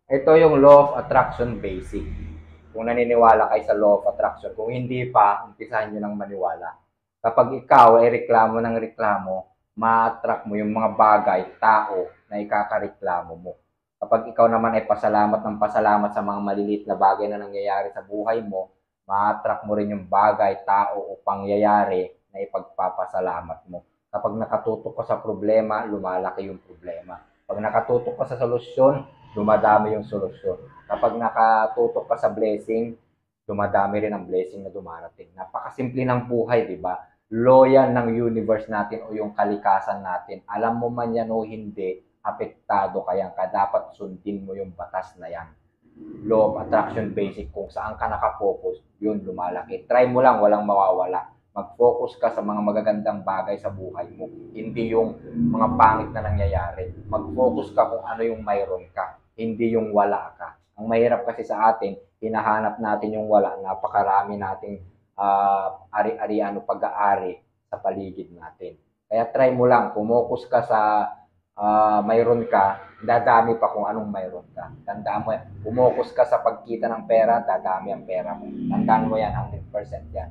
Ito yung law of attraction basic. Kung naniniwala kayo sa law of attraction, kung hindi pa, umpisahan nyo ng maniwala. Kapag ikaw ay reklamo ng reklamo, ma-attract mo yung mga bagay, tao na ikakareklamo mo. Kapag ikaw naman ay pasalamat ng pasalamat sa mga maliliit na bagay na nangyayari sa buhay mo, ma-attract mo rin yung bagay, tao o pangyayari na ipagpapasalamat mo. Kapag nakatutok ka sa problema, lumalaki yung problema. Pag nakatutok ka sa solusyon, dumadami yung solusyon. Kapag nakatutok ka sa blessing, dumadami rin ang blessing na dumarating. Napakasimple ng buhay, di ba? Law yan ng universe natin o yung kalikasan natin. Alam mo man yan o hindi, apektado ka yan. Dapat sundin mo yung batas na yan. Law of attraction basic, kung saan ka nakafocus, yun lumalaki. Try mo lang, walang mawawala. Mag-focus ka sa mga magagandang bagay sa buhay mo, hindi yung mga pangit na nangyayari. Mag-focus ka kung ano yung mayroon ka, hindi yung wala ka. Ang mahirap kasi sa atin, hinahanap natin yung wala, napakarami nating ari-ariano pag-aari sa paligid natin. Kaya try mo lang, focus ka sa mayroon ka, dadami pa kung anong mayroon ka. Tandaan mo yan. Focus ka sa pagkita ng pera, dadami ang pera mo. Tandaan mo yan, 100% yan.